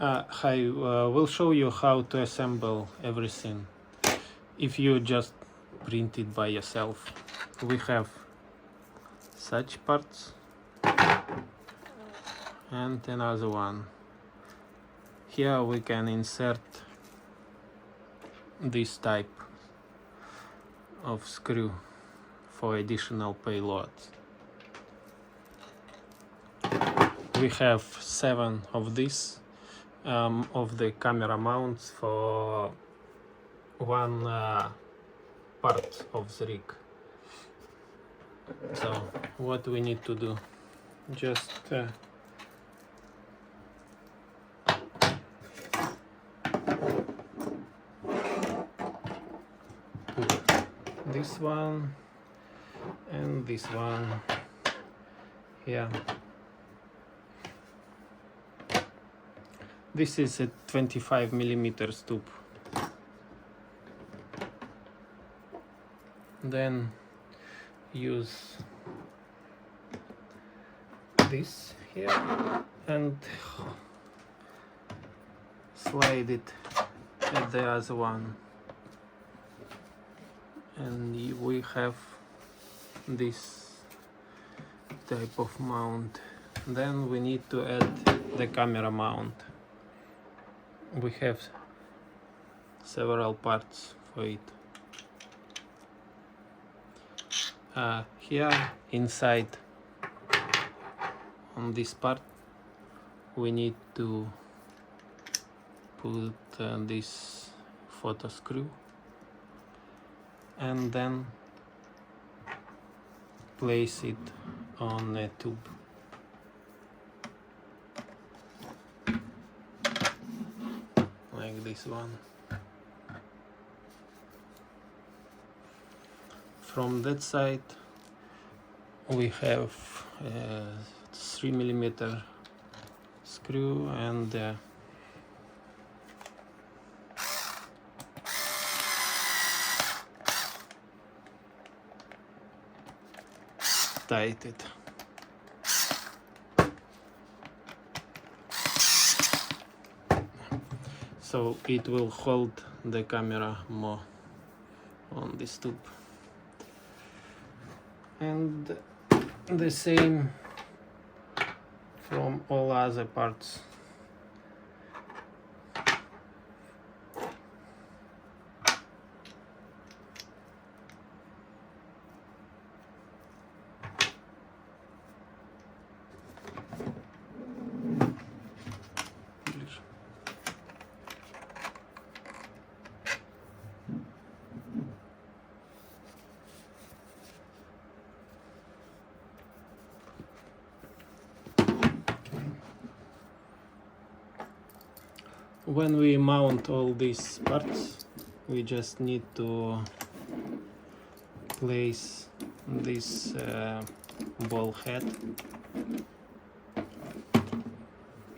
Hi, we'll show you how to assemble everything if you just print it by yourself. We have such parts and another one. Here we can insert this type of screw for additional payloads. We have 7 of these of the camera mounts for one part of the rig. So what we need to do, just put this one and this one here. This is a 25mm tube. Then use this here and slide it at the other one, and we have this type of mount. Then we need to add the camera mount. We have several parts for it. Here inside on this part we need to put this photo screw and then place it on a tube. Like this one. From that side we have a 3mm screw and tight it. So it will hold the camera more on this tube. And the same from all other parts. When we mount all these parts, we just need to place this ball head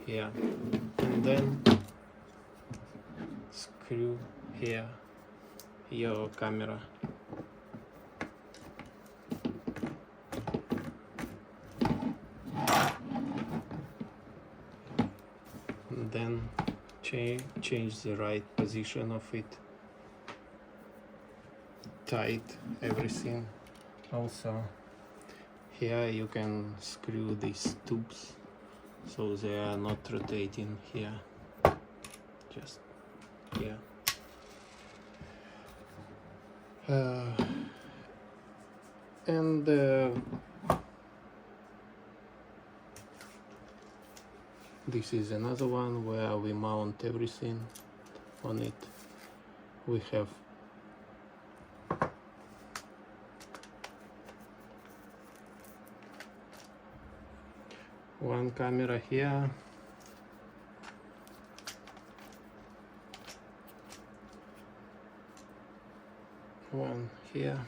here and then screw here your camera. And then change the right position of it, tight everything. Also here you can screw these tubes so they are not rotating here, just here. And this is another one where we mount everything on it. We have one camera here, one here,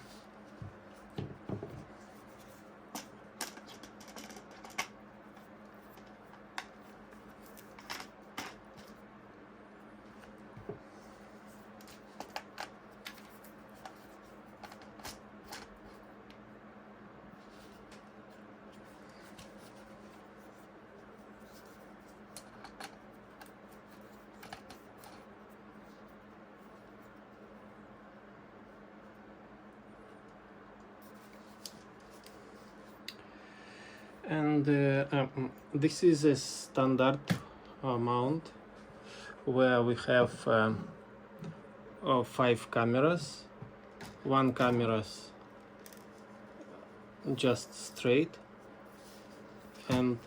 And this is a standard mount where we have 5 cameras. One camera's just straight, and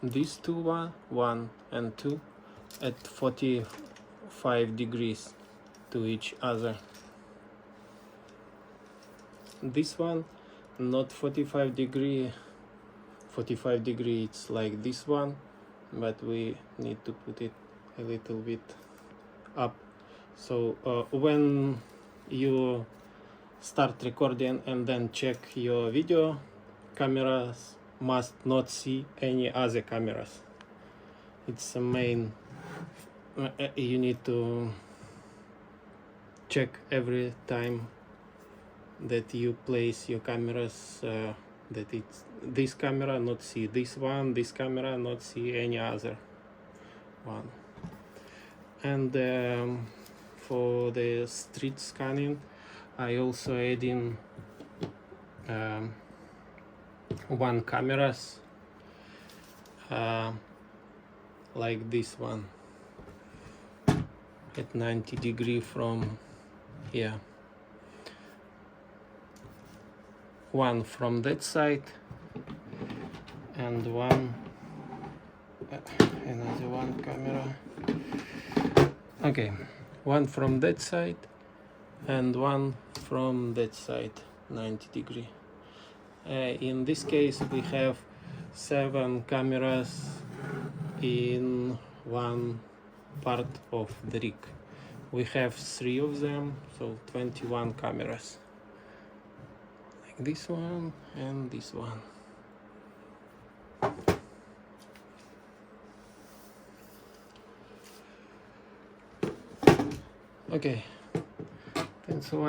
these two, one and two, at 45 degrees to each other. This one not 45 degree, it's like this one, but we need to put it a little bit up. So when you start recording and then check your video, cameras must not see any other cameras. It's a main, you need to check every time that you place your cameras, that it's this camera not see this one, this camera not see any other one. And for the street scanning, I also add in 1 cameras like this one at 90 degree from here. One from that side and one another one camera. Okay, one from that side and one from that side, 90 degree. In this case we have 7 cameras in one part of the rig. We have 3 of them, so 21 cameras. Like this one and this one. Okay, thanks for watching.